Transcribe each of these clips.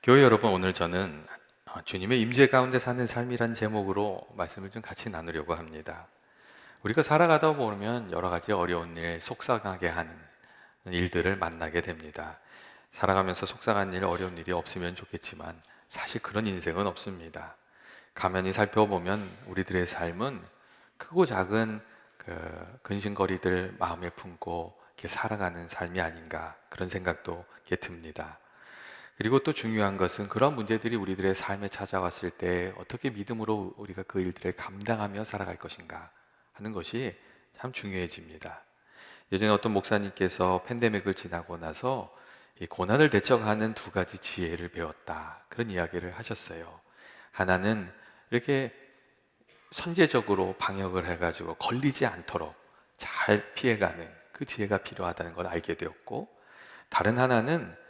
교회 여러분, 오늘 저는 주님의 임재 가운데 사는 삶이란 제목으로 말씀을 좀 같이 나누려고 합니다. 우리가 살아가다 보면 여러 가지 어려운 일, 속상하게 하는 일들을 만나게 됩니다. 살아가면서 속상한 일, 어려운 일이 없으면 좋겠지만 사실 그런 인생은 없습니다. 가만히 살펴보면 우리들의 삶은 크고 작은 근심거리들 마음에 품고 이렇게 살아가는 삶이 아닌가, 그런 생각도 이렇게 듭니다. 그리고 또 중요한 것은 그런 문제들이 우리들의 삶에 찾아왔을 때 어떻게 믿음으로 우리가 그 일들을 감당하며 살아갈 것인가 하는 것이 참 중요해집니다. 예전에 어떤 목사님께서 팬데믹을 지나고 나서 이 고난을 대처하는 두 가지 지혜를 배웠다, 그런 이야기를 하셨어요. 하나는 이렇게 선제적으로 방역을 해가지고 걸리지 않도록 잘 피해가는 그 지혜가 필요하다는 걸 알게 되었고, 다른 하나는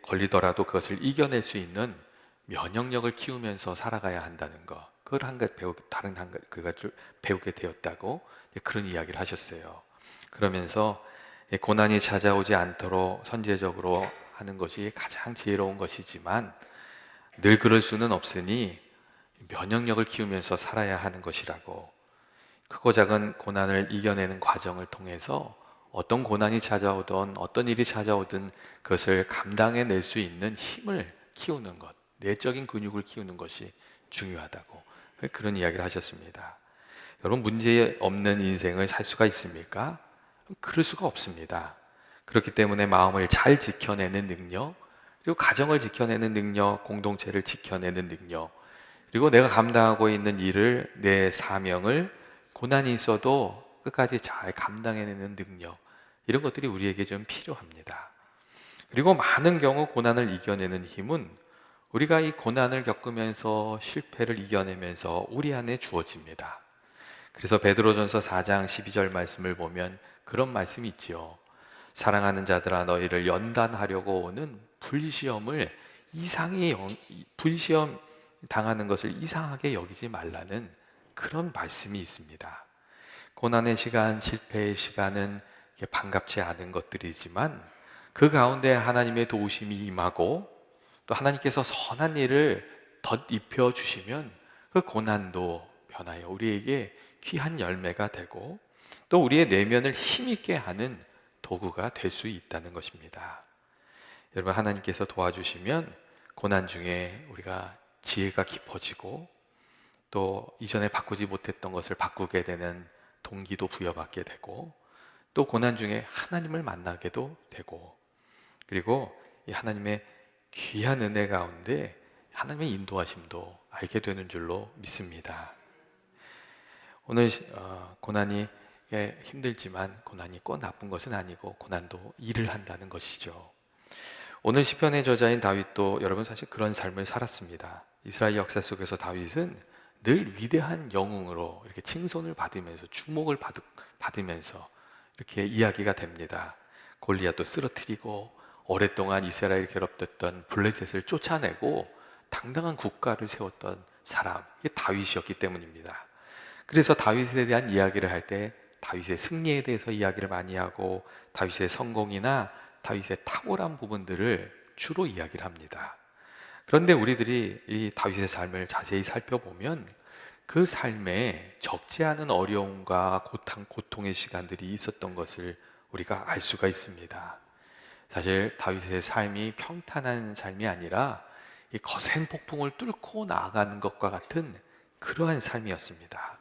걸리더라도 그것을 이겨낼 수 있는 면역력을 키우면서 살아가야 한다는 것, 그걸 다른 한 가지를 배우게 되었다고 그런 이야기를 하셨어요. 그러면서 고난이 찾아오지 않도록 선제적으로 하는 것이 가장 지혜로운 것이지만 늘 그럴 수는 없으니 면역력을 키우면서 살아야 하는 것이라고, 크고 작은 고난을 이겨내는 과정을 통해서 어떤 고난이 찾아오든 어떤 일이 찾아오든 그것을 감당해낼 수 있는 힘을 키우는 것, 내적인 근육을 키우는 것이 중요하다고 그런 이야기를 하셨습니다. 여러분, 문제 없는 인생을 살 수가 있습니까? 그럴 수가 없습니다. 그렇기 때문에 마음을 잘 지켜내는 능력, 그리고 가정을 지켜내는 능력, 공동체를 지켜내는 능력, 그리고 내가 감당하고 있는 일을, 내 사명을 고난이 있어도 끝까지 잘 감당해내는 능력, 이런 것들이 우리에게 좀 필요합니다. 그리고 많은 경우 고난을 이겨내는 힘은 우리가 이 고난을 겪으면서 실패를 이겨내면서 우리 안에 주어집니다. 그래서 베드로전서 4장 12절 말씀을 보면 그런 말씀이 있지요. 사랑하는 자들아, 너희를 연단하려고 오는 불시험 당하는 것을 이상하게 여기지 말라는 그런 말씀이 있습니다. 고난의 시간, 실패의 시간은 반갑지 않은 것들이지만 그 가운데 하나님의 도우심이 임하고 또 하나님께서 선한 일을 덧입혀 주시면 그 고난도 변하여 우리에게 귀한 열매가 되고 또 우리의 내면을 힘있게 하는 도구가 될 수 있다는 것입니다. 여러분, 하나님께서 도와주시면 고난 중에 우리가 지혜가 깊어지고 또 이전에 바꾸지 못했던 것을 바꾸게 되는 동기도 부여받게 되고 또 고난 중에 하나님을 만나게도 되고, 그리고 이 하나님의 귀한 은혜 가운데 하나님의 인도하심도 알게 되는 줄로 믿습니다. 오늘 고난이 힘들지만 고난이 꼭 나쁜 것은 아니고 고난도 일을 한다는 것이죠. 오늘 시편의 저자인 다윗도 여러분 사실 그런 삶을 살았습니다. 이스라엘 역사 속에서 다윗은 늘 위대한 영웅으로 이렇게 칭송을 받으면서 받으면서 이렇게 이야기가 됩니다. 골리앗도 쓰러뜨리고 오랫동안 이스라엘 괴롭혔던 블레셋을 쫓아내고 당당한 국가를 세웠던 사람, 이게 다윗이었기 때문입니다. 그래서 다윗에 대한 이야기를 할 때 다윗의 승리에 대해서 이야기를 많이 하고 다윗의 성공이나 다윗의 탁월한 부분들을 주로 이야기를 합니다. 그런데 우리들이 이 다윗의 삶을 자세히 살펴보면 그 삶에 적지 않은 어려움과 고통의 시간들이 있었던 것을 우리가 알 수가 있습니다. 사실 다윗의 삶이 평탄한 삶이 아니라 이 거센 폭풍을 뚫고 나아가는 것과 같은 그러한 삶이었습니다.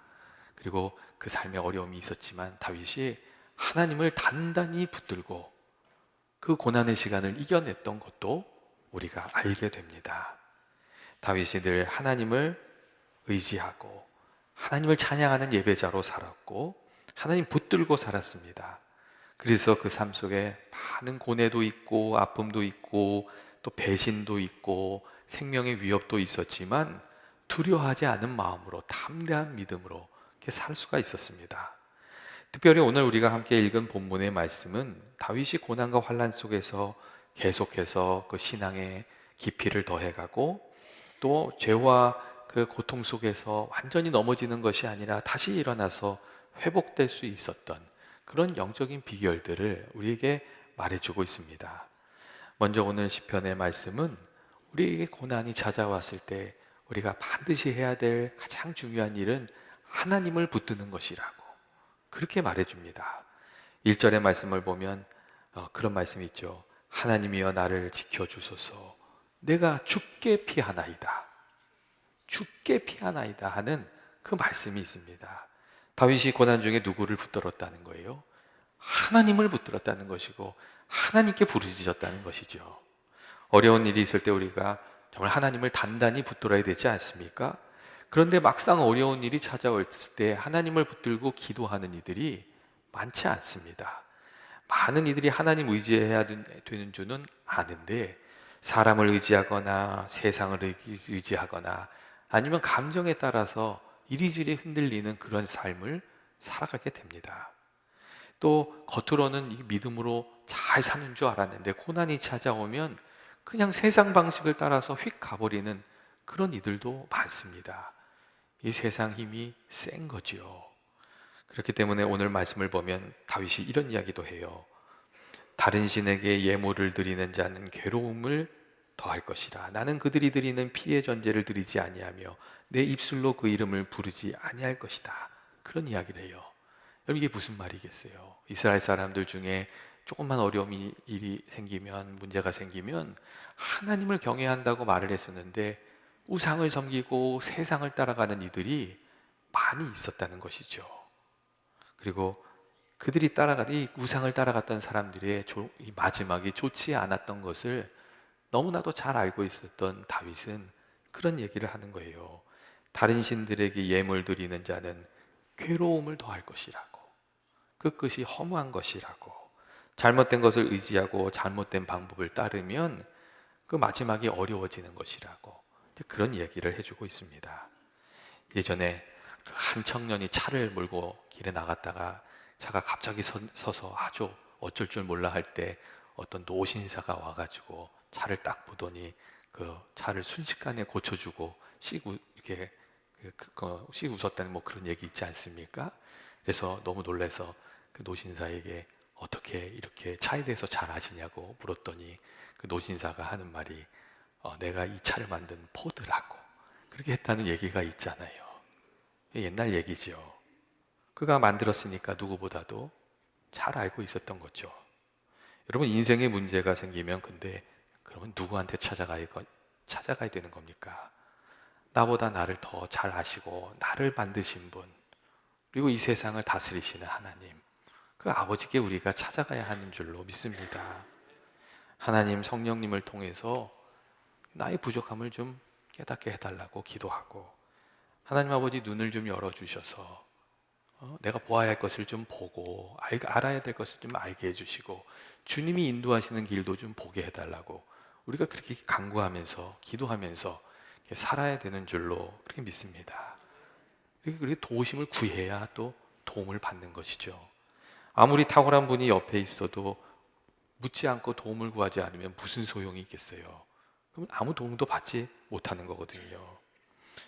그리고 그 삶에 어려움이 있었지만 다윗이 하나님을 단단히 붙들고 그 고난의 시간을 이겨냈던 것도 우리가 알게 됩니다. 다윗이 늘 하나님을 의지하고 하나님을 찬양하는 예배자로 살았고 하나님 붙들고 살았습니다. 그래서 그 삶 속에 많은 고뇌도 있고 아픔도 있고 또 배신도 있고 생명의 위협도 있었지만 두려워하지 않은 마음으로 담대한 믿음으로 이렇게 살 수가 있었습니다. 특별히 오늘 우리가 함께 읽은 본문의 말씀은 다윗이 고난과 환난 속에서 계속해서 그 신앙의 깊이를 더해가고 또 죄와 그 고통 속에서 완전히 넘어지는 것이 아니라 다시 일어나서 회복될 수 있었던 그런 영적인 비결들을 우리에게 말해주고 있습니다. 먼저 오늘 시편의 말씀은 우리에게 고난이 찾아왔을 때 우리가 반드시 해야 될 가장 중요한 일은 하나님을 붙드는 것이라고 그렇게 말해줍니다. 1절의 말씀을 보면 그런 말씀이 있죠. 하나님이여 나를 지켜주소서 내가 죽게 피하나이다. 죽게 피하나이다 하는 그 말씀이 있습니다. 다윗이 고난 중에 누구를 붙들었다는 거예요? 하나님을 붙들었다는 것이고 하나님께 부르짖었다는 것이죠. 어려운 일이 있을 때 우리가 정말 하나님을 단단히 붙들어야 되지 않습니까? 그런데 막상 어려운 일이 찾아올 때 하나님을 붙들고 기도하는 이들이 많지 않습니다. 많은 이들이 하나님 의지해야 되는 줄은 아는데 사람을 의지하거나 세상을 의지하거나 아니면 감정에 따라서 이리저리 흔들리는 그런 삶을 살아가게 됩니다. 또 겉으로는 이 믿음으로 잘 사는 줄 알았는데 고난이 찾아오면 그냥 세상 방식을 따라서 휙 가버리는 그런 이들도 많습니다. 이 세상 힘이 센 거지요. 그렇기 때문에 오늘 말씀을 보면 다윗이 이런 이야기도 해요. 다른 신에게 예물을 드리는 자는 괴로움을 더할 것이라. 나는 그들이 드리는 피의 전제를 드리지 아니하며 내 입술로 그 이름을 부르지 아니할 것이다. 그런 이야기를 해요. 여러분 이게 무슨 말이겠어요? 이스라엘 사람들 중에 조금만 어려움이 일이 생기면 문제가 생기면 하나님을 경외한다고 말을 했었는데 우상을 섬기고 세상을 따라가는 이들이 많이 있었다는 것이죠. 그리고 그들이 이 우상을 따라갔던 사람들의 이 마지막이 좋지 않았던 것을 너무나도 잘 알고 있었던 다윗은 그런 얘기를 하는 거예요. 다른 신들에게 예물 드리는 자는 괴로움을 더할 것이라고. 그 끝이 허무한 것이라고. 잘못된 것을 의지하고 잘못된 방법을 따르면 그 마지막이 어려워지는 것이라고. 그런 얘기를 해주고 있습니다. 예전에 한 청년이 차를 몰고 길에 나갔다가 차가 갑자기 서서 아주 어쩔 줄 몰라 할 때 어떤 노신사가 와가지고 차를 딱 보더니 그 차를 순식간에 고쳐주고 이렇게 씩 웃었다는 뭐 그런 얘기 있지 않습니까? 그래서 너무 놀라서 그 노신사에게 어떻게 이렇게 차에 대해서 잘 아시냐고 물었더니 그 노신사가 하는 말이 내가 이 차를 만든 포드라고 그렇게 했다는 얘기가 있잖아요. 옛날 얘기죠. 그가 만들었으니까 누구보다도 잘 알고 있었던 거죠. 여러분 인생에 문제가 생기면 근데 그러면 누구한테 찾아가야 되는 겁니까? 나보다 나를 더 잘 아시고 나를 만드신 분 그리고 이 세상을 다스리시는 하나님 그 아버지께 우리가 찾아가야 하는 줄로 믿습니다. 하나님 성령님을 통해서 나의 부족함을 좀 깨닫게 해달라고 기도하고 하나님 아버지 눈을 좀 열어주셔서 내가 보아야 할 것을 좀 보고 알아야 될 것을 좀 알게 해주시고 주님이 인도하시는 길도 좀 보게 해달라고 우리가 그렇게 간구하면서 기도하면서 살아야 되는 줄로 그렇게 믿습니다. 그렇게 도우심을 구해야 또 도움을 받는 것이죠. 아무리 탁월한 분이 옆에 있어도 묻지 않고 도움을 구하지 않으면 무슨 소용이 있겠어요? 그럼 아무 도움도 받지 못하는 거거든요.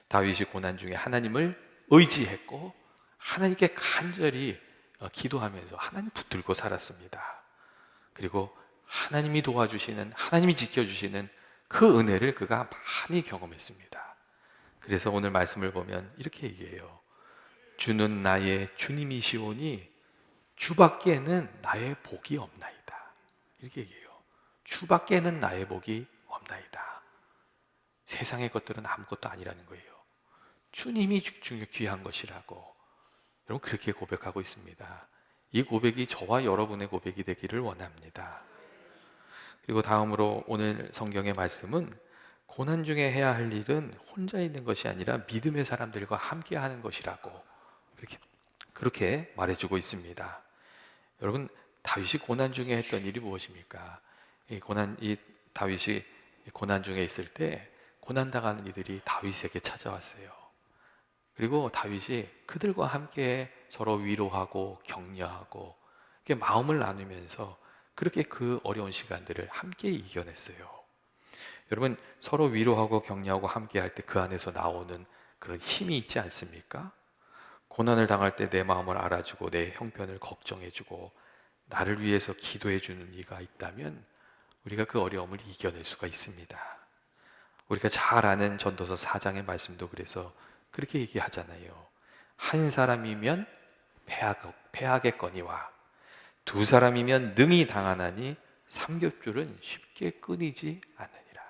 다윗이 고난 중에 하나님을 의지했고 하나님께 간절히 기도하면서 하나님 붙들고 살았습니다. 그리고 하나님이 도와주시는 하나님이 지켜주시는 그 은혜를 그가 많이 경험했습니다. 그래서 오늘 말씀을 보면 이렇게 얘기해요. 주는 나의 주님이시오니 주밖에는 나의 복이 없나이다. 이렇게 얘기해요. 주밖에는 나의 복이 없나이다. 세상의 것들은 아무것도 아니라는 거예요. 주님이 귀한 것이라고 여러분 그렇게 고백하고 있습니다. 이 고백이 저와 여러분의 고백이 되기를 원합니다. 그리고 다음으로 오늘 성경의 말씀은 고난 중에 해야 할 일은 혼자 있는 것이 아니라 믿음의 사람들과 함께 하는 것이라고 그렇게 말해주고 있습니다. 여러분 다윗이 고난 중에 했던 일이 무엇입니까? 이 다윗이 고난 중에 있을 때 고난 당하는 이들이 다윗에게 찾아왔어요. 그리고 다윗이 그들과 함께 서로 위로하고 격려하고 이렇게 마음을 나누면서 그렇게 그 어려운 시간들을 함께 이겨냈어요. 여러분 서로 위로하고 격려하고 함께 할 때 그 안에서 나오는 그런 힘이 있지 않습니까? 고난을 당할 때 내 마음을 알아주고 내 형편을 걱정해주고 나를 위해서 기도해주는 이가 있다면 우리가 그 어려움을 이겨낼 수가 있습니다. 우리가 잘 아는 전도서 4장의 말씀도 그래서 그렇게 얘기하잖아요. 한 사람이면 패하겠거니와 두 사람이면 능히 당하나니 삼겹줄은 쉽게 끊이지 않느니라.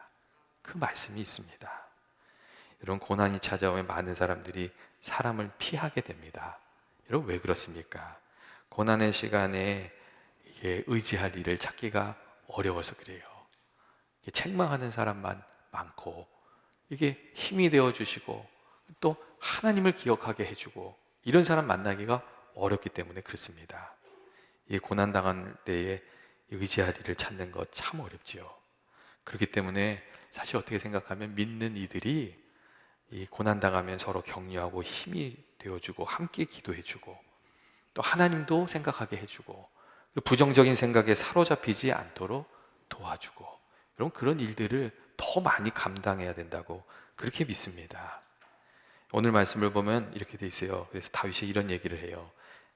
그 말씀이 있습니다. 이런 고난이 찾아오면 많은 사람들이 사람을 피하게 됩니다. 여러분, 왜 그렇습니까? 고난의 시간에 이게 의지할 일을 찾기가 어려워서 그래요. 책망하는 사람만 많고, 이게 힘이 되어 주시고 또 하나님을 기억하게 해주고 이런 사람 만나기가 어렵기 때문에 그렇습니다. 이 고난 당한 때에 의지할 일을 찾는 것 참 어렵지요. 그렇기 때문에 사실 어떻게 생각하면 믿는 이들이 이 고난 당하면 서로 격려하고 힘이 되어주고 함께 기도해주고 또 하나님도 생각하게 해주고 부정적인 생각에 사로잡히지 않도록 도와주고, 여러분, 그런 일들을 더 많이 감당해야 된다고 그렇게 믿습니다. 오늘 말씀을 보면 이렇게 돼 있어요. 그래서 다윗이 이런 얘기를 해요.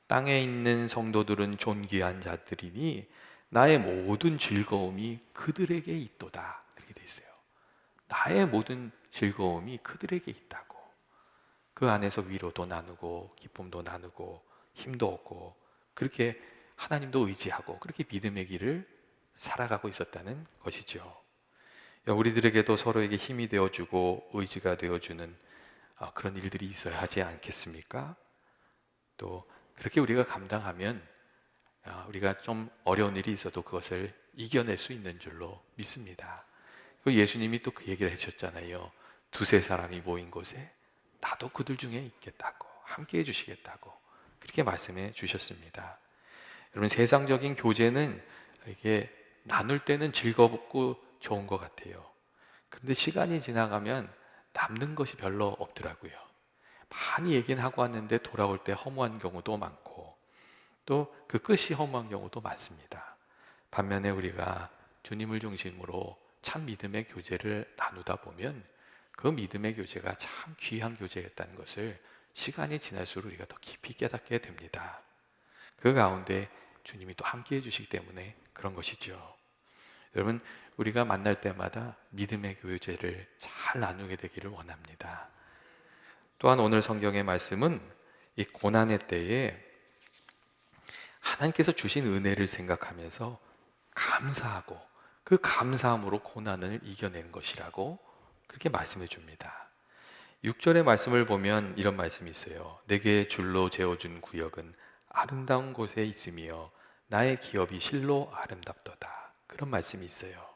땅에 있는 성도들은 존귀한 자들이니 나의 모든 즐거움이 그들에게 있도다. 그렇게 돼 있어요. 나의 모든 즐거움이 그들에게 있다고. 그 안에서 위로도 나누고 기쁨도 나누고 힘도 얻고 그렇게 하나님도 의지하고 그렇게 믿음의 길을 살아가고 있었다는 것이죠. 우리들에게도 서로에게 힘이 되어주고 의지가 되어주는 그런 일들이 있어야 하지 않겠습니까? 또 그렇게 우리가 감당하면 우리가 좀 어려운 일이 있어도 그것을 이겨낼 수 있는 줄로 믿습니다. 예수님이 또 그 얘기를 해주셨잖아요. 두세 사람이 모인 곳에 나도 그들 중에 있겠다고, 함께 해주시겠다고 그렇게 말씀해 주셨습니다. 여러분, 세상적인 교제는 이게 나눌 때는 즐겁고 좋은 것 같아요. 그런데 시간이 지나가면 남는 것이 별로 없더라고요. 많이 얘기는 하고 왔는데 돌아올 때 허무한 경우도 많고 또 그 끝이 허무한 경우도 많습니다. 반면에 우리가 주님을 중심으로 참 믿음의 교제를 나누다 보면 그 믿음의 교제가 참 귀한 교제였다는 것을 시간이 지날수록 우리가 더 깊이 깨닫게 됩니다. 그 가운데 주님이 또 함께 해주시기 때문에 그런 것이죠. 여러분, 우리가 만날 때마다 믿음의 교제를 잘 나누게 되기를 원합니다. 또한 오늘 성경의 말씀은 이 고난의 때에 하나님께서 주신 은혜를 생각하면서 감사하고 그 감사함으로 고난을 이겨낸 것이라고 그렇게 말씀해 줍니다. 6절의 말씀을 보면 이런 말씀이 있어요. 내게 줄로 재어준 구역은 아름다운 곳에 있으며 나의 기업이 실로 아름답도다. 그런 말씀이 있어요.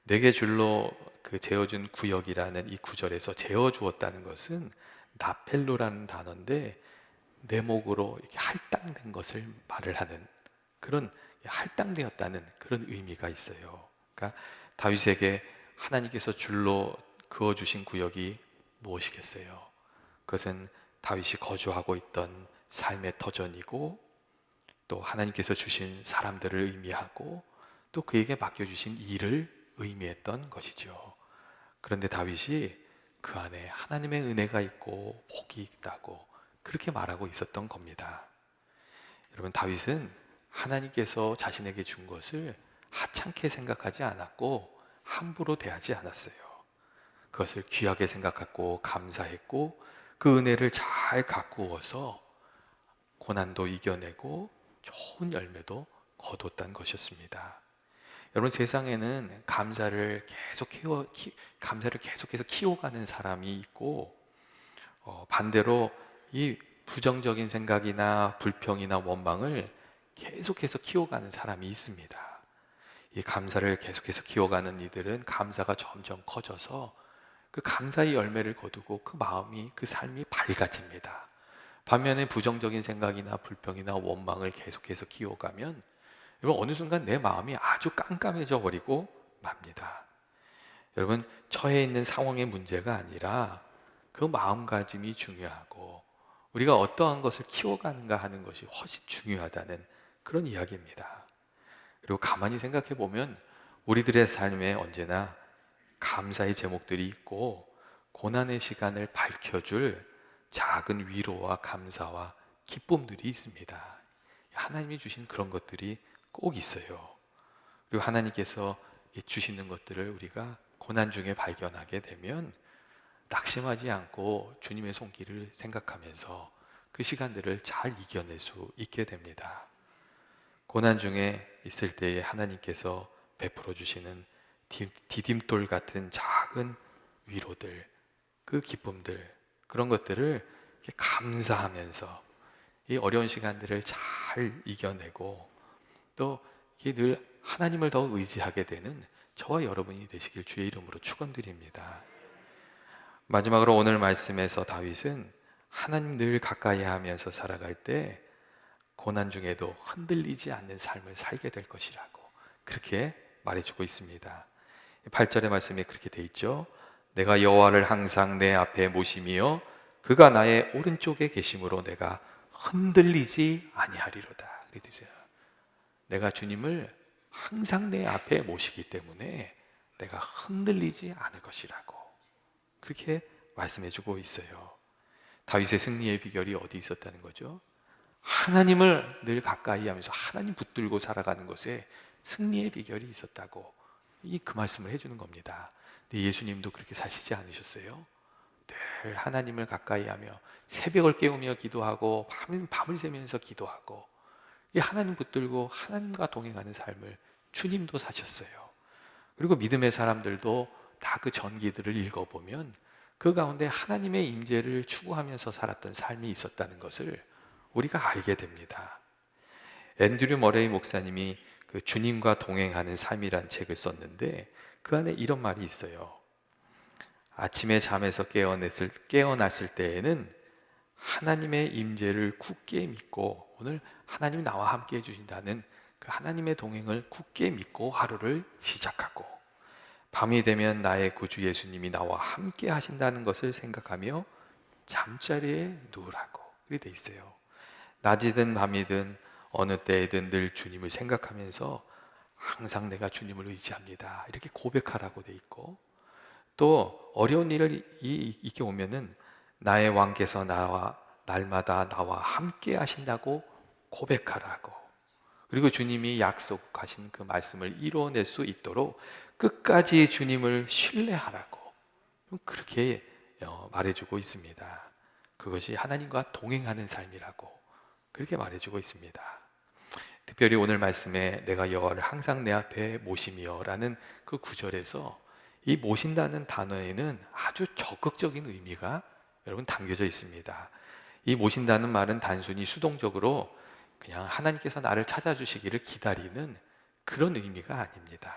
내게 줄로 재어준 구역이라는 이 구절에서 재어주었다는 것은 나펠로라는 단어인데 내목으로 이렇게 할당된 것을 말을 하는 그런 할당되었다는 그런 의미가 있어요. 그러니까 다윗에게 하나님께서 줄로 그어주신 구역이 무엇이겠어요? 그것은 다윗이 거주하고 있던 삶의 터전이고 또 하나님께서 주신 사람들을 의미하고 또 그에게 맡겨주신 일을 의미했던 것이죠. 그런데 다윗이 그 안에 하나님의 은혜가 있고 복이 있다고 그렇게 말하고 있었던 겁니다. 여러분, 다윗은 하나님께서 자신에게 준 것을 하찮게 생각하지 않았고 함부로 대하지 않았어요. 그것을 귀하게 생각하고 감사했고 그 은혜를 잘 가꾸어서 고난도 이겨내고 좋은 열매도 거뒀다는 것이었습니다. 여러분, 세상에는 감사를 계속해서 키워가는 사람이 있고 반대로 이 부정적인 생각이나 불평이나 원망을 계속해서 키워가는 사람이 있습니다. 이 감사를 계속해서 키워가는 이들은 감사가 점점 커져서 그 감사의 열매를 거두고 그 마음이, 그 삶이 밝아집니다. 반면에 부정적인 생각이나 불평이나 원망을 계속해서 키워가면 여러분, 어느 순간 내 마음이 아주 깜깜해져 버리고 맙니다. 여러분, 처해 있는 상황의 문제가 아니라 그 마음가짐이 중요하고 우리가 어떠한 것을 키워가는가 하는 것이 훨씬 중요하다는 그런 이야기입니다. 그리고 가만히 생각해 보면 우리들의 삶에 언제나 감사의 제목들이 있고 고난의 시간을 밝혀줄 작은 위로와 감사와 기쁨들이 있습니다. 하나님이 주신 그런 것들이 꼭 있어요. 그리고 하나님께서 주시는 것들을 우리가 고난 중에 발견하게 되면 낙심하지 않고 주님의 손길을 생각하면서 그 시간들을 잘 이겨낼 수 있게 됩니다. 고난 중에 있을 때에 하나님께서 베풀어 주시는 디딤돌 같은 작은 위로들, 그 기쁨들, 그런 것들을 이렇게 감사하면서 이 어려운 시간들을 잘 이겨내고 또 이게 늘 하나님을 더 의지하게 되는 저와 여러분이 되시길 주의 이름으로 축원드립니다. 마지막으로 오늘 말씀에서 다윗은 하나님 늘 가까이 하면서 살아갈 때 고난 중에도 흔들리지 않는 삶을 살게 될 것이라고 그렇게 말해주고 있습니다. 8절의 말씀에 그렇게 돼 있죠. 내가 여호와를 항상 내 앞에 모시며 그가 나의 오른쪽에 계심으로 내가 흔들리지 아니하리로다. 이렇게 되죠. 내가 주님을 항상 내 앞에 모시기 때문에 내가 흔들리지 않을 것이라고 그렇게 말씀해주고 있어요. 다윗의 승리의 비결이 어디 있었다는 거죠? 하나님을 늘 가까이 하면서 하나님 붙들고 살아가는 것에 승리의 비결이 있었다고 그 말씀을 해주는 겁니다. 근데 예수님도 그렇게 사시지 않으셨어요? 늘 하나님을 가까이 하며 새벽을 깨우며 기도하고 밤을 새면서 기도하고 하나님 붙들고 하나님과 동행하는 삶을 주님도 사셨어요. 그리고 믿음의 사람들도 다 그 전기들을 읽어보면 그 가운데 하나님의 임재를 추구하면서 살았던 삶이 있었다는 것을 우리가 알게 됩니다. 앤드류 머레이 목사님이 그 주님과 동행하는 삶이란 책을 썼는데 그 안에 이런 말이 있어요. 아침에 잠에서 깨어났을 때에는 하나님의 임재를 굳게 믿고 오늘 하나님이 나와 함께 해주신다는 그 하나님의 동행을 굳게 믿고 하루를 시작하고 밤이 되면 나의 구주 예수님이 나와 함께 하신다는 것을 생각하며 잠자리에 누우라고 그렇게 돼 있어요. 낮이든 밤이든 어느 때이든 늘 주님을 생각하면서 항상 내가 주님을 의지합니다 이렇게 고백하라고 돼 있고 또 어려운 일이 이렇게 오면은 나의 왕께서 날마다 나와 함께 하신다고 고백하라고 그리고 주님이 약속하신 그 말씀을 이루어낼 수 있도록 끝까지 주님을 신뢰하라고 그렇게 말해주고 있습니다. 그것이 하나님과 동행하는 삶이라고 그렇게 말해주고 있습니다. 특별히 오늘 말씀에 내가 여호와를 항상 내 앞에 모시며 라는 그 구절에서 이 모신다는 단어에는 아주 적극적인 의미가 여러분 담겨져 있습니다. 이 모신다는 말은 단순히 수동적으로 그냥 하나님께서 나를 찾아주시기를 기다리는 그런 의미가 아닙니다.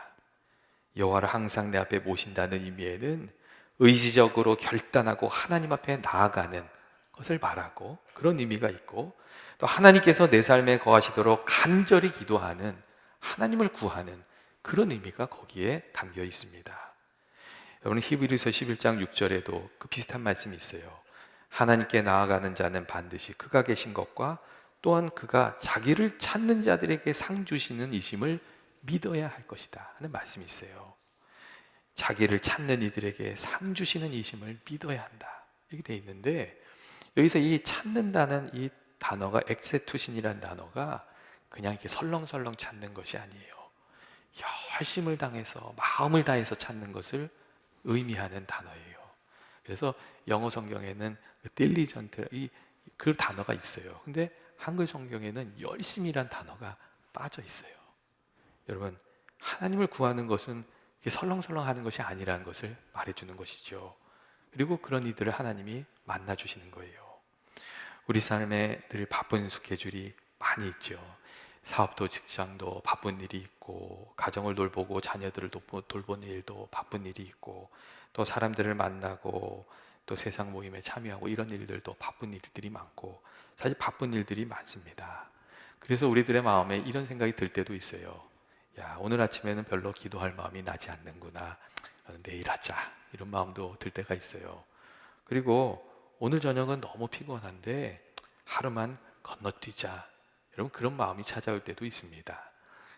여호와를 항상 내 앞에 모신다는 의미에는 의지적으로 결단하고 하나님 앞에 나아가는 것을 말하고 그런 의미가 있고 또 하나님께서 내 삶에 거하시도록 간절히 기도하는 하나님을 구하는 그런 의미가 거기에 담겨 있습니다. 여러분 히브리서 11장 6절에도 그 비슷한 말씀이 있어요. 하나님께 나아가는 자는 반드시 그가 계신 것과 또한 그가 자기를 찾는 자들에게 상 주시는 이심을 믿어야 할 것이다 하는 말씀이 있어요. 자기를 찾는 이들에게 상 주시는 이심을 믿어야 한다 이렇게 돼 있는데 여기서 이 찾는다는 이 단어가 엑세투신이라는 단어가 그냥 이렇게 설렁설렁 찾는 것이 아니에요. 열심을 당해서 마음을 다해서 찾는 것을 의미하는 단어예요. 그래서 영어 성경에는 딜리전트 그 단어가 있어요. 근데 한글 성경에는 열심이란 단어가 빠져 있어요. 여러분 하나님을 구하는 것은 설렁설렁 하는 것이 아니라는 것을 말해주는 것이죠. 그리고 그런 이들을 하나님이 만나주시는 거예요. 우리 삶에 늘 바쁜 스케줄이 많이 있죠. 사업도 직장도 바쁜 일이 있고 가정을 돌보고 자녀들을 돌보는 일도 바쁜 일이 있고 또 사람들을 만나고 또 세상 모임에 참여하고 이런 일들도 바쁜 일들이 많고 사실 바쁜 일들이 많습니다. 그래서 우리들의 마음에 이런 생각이 들 때도 있어요. 야, 오늘 아침에는 별로 기도할 마음이 나지 않는구나. 내일 하자. 이런 마음도 들 때가 있어요. 그리고 오늘 저녁은 너무 피곤한데 하루만 건너뛰자. 여러분 그런 마음이 찾아올 때도 있습니다.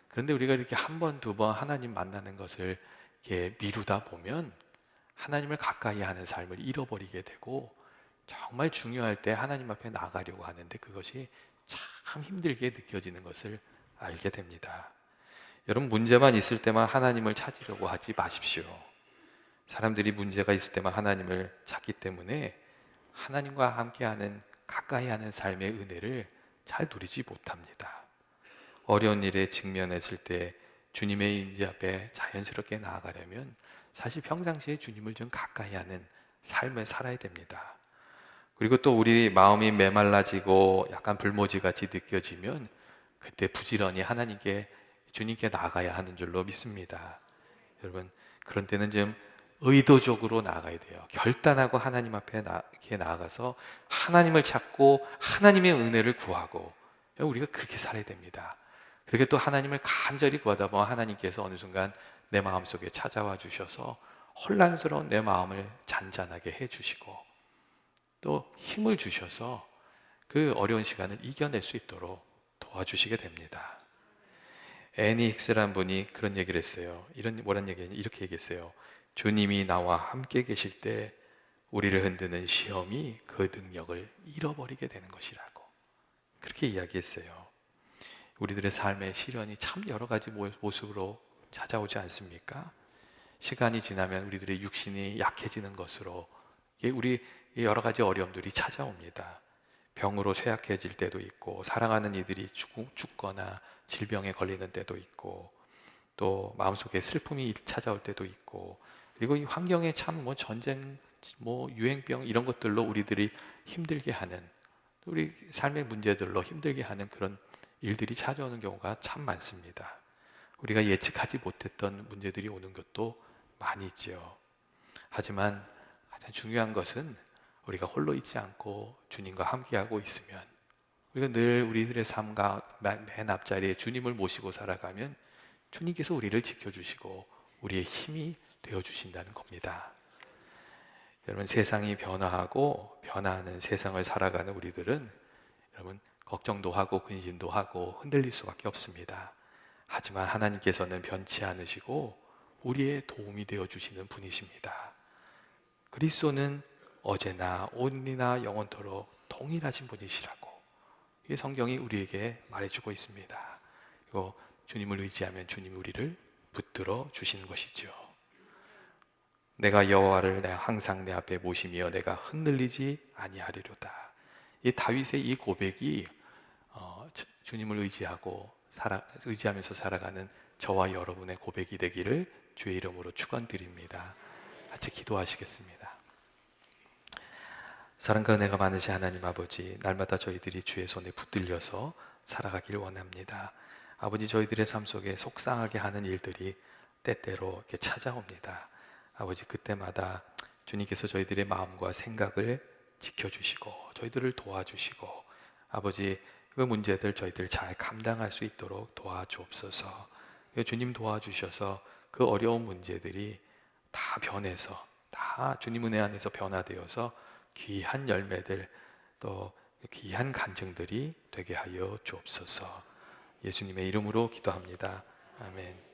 그런데 우리가 이렇게 한 번, 두 번 하나님 만나는 것을 이렇게 미루다 보면 하나님을 가까이 하는 삶을 잃어버리게 되고 정말 중요할 때 하나님 앞에 나가려고 하는데 그것이 참 힘들게 느껴지는 것을 알게 됩니다. 여러분 문제만 있을 때만 하나님을 찾으려고 하지 마십시오. 사람들이 문제가 있을 때만 하나님을 찾기 때문에 하나님과 함께하는 가까이 하는 삶의 은혜를 잘 누리지 못합니다. 어려운 일에 직면했을 때 주님의 임재 앞에 자연스럽게 나아가려면 사실 평상시에 주님을 좀 가까이 하는 삶을 살아야 됩니다. 그리고 또 우리 마음이 메말라지고 약간 불모지같이 느껴지면 그때 부지런히 하나님께, 주님께 나아가야 하는 줄로 믿습니다. 여러분, 그런 때는 좀 의도적으로 나아가야 돼요. 결단하고 하나님 앞에 이렇게 나아가서 하나님을 찾고 하나님의 은혜를 구하고, 우리가 그렇게 살아야 됩니다. 그렇게 또 하나님을 간절히 구하다 보면 하나님께서 어느 순간 내 마음속에 찾아와 주셔서 혼란스러운 내 마음을 잔잔하게 해주시고 또 힘을 주셔서 그 어려운 시간을 이겨낼 수 있도록 도와주시게 됩니다. 애니 힉스라는 분이 그런 얘기를 했어요. 뭐란 얘기냐, 이렇게 얘기했어요. 주님이 나와 함께 계실 때 우리를 흔드는 시험이 그 능력을 잃어버리게 되는 것이라고 그렇게 이야기했어요. 우리들의 삶의 시련이 참 여러 가지 모습으로 찾아오지 않습니까? 시간이 지나면 우리들의 육신이 약해지는 것으로 우리 여러 가지 어려움들이 찾아옵니다. 병으로 쇠약해질 때도 있고, 사랑하는 이들이 죽거나 질병에 걸리는 때도 있고, 또 마음속에 슬픔이 찾아올 때도 있고, 그리고 이 환경에 참 전쟁, 유행병 이런 것들로 우리들이 힘들게 하는, 우리 삶의 문제들로 힘들게 하는 그런 일들이 찾아오는 경우가 참 많습니다. 우리가 예측하지 못했던 문제들이 오는 것도 많이 있죠. 하지만 가장 중요한 것은 우리가 홀로 있지 않고 주님과 함께하고 있으면, 우리가 늘 우리들의 삶과 맨 앞자리에 주님을 모시고 살아가면 주님께서 우리를 지켜주시고 우리의 힘이 되어주신다는 겁니다. 여러분, 세상이 변화하고 변화하는 세상을 살아가는 우리들은 여러분 걱정도 하고 근심도 하고 흔들릴 수밖에 없습니다. 하지만 하나님께서는 변치 않으시고 우리의 도움이 되어주시는 분이십니다. 그리스도는 어제나 오늘이나 영원토록 동일하신 분이시라고 이 성경이 우리에게 말해주고 있습니다. 그리고 주님을 의지하면 주님이 우리를 붙들어 주시는 것이죠. 내가 여호와를 항상 내 앞에 모시며 내가 흔들리지 아니하리로다. 이 다윗의 이 고백이 주님을 의지하면서 살아가는 저와 여러분의 고백이 되기를 주의 이름으로 축원드립니다. 같이 기도하시겠습니다. 사랑과 은혜가 많으신 하나님 아버지, 날마다 저희들이 주의 손에 붙들려서 살아가길 원합니다. 아버지, 저희들의 삶 속에 속상하게 하는 일들이 때때로 이렇게 찾아옵니다. 아버지, 그때마다 주님께서 저희들의 마음과 생각을 지켜주시고 저희들을 도와주시고 아버지, 그 문제들 저희들 잘 감당할 수 있도록 도와주옵소서. 주님 도와주셔서 그 어려운 문제들이 다 변해서, 다 주님 은혜 안에서 변화되어서 귀한 열매들, 또 귀한 간증들이 되게 하여 주옵소서. 예수님의 이름으로 기도합니다. 아멘.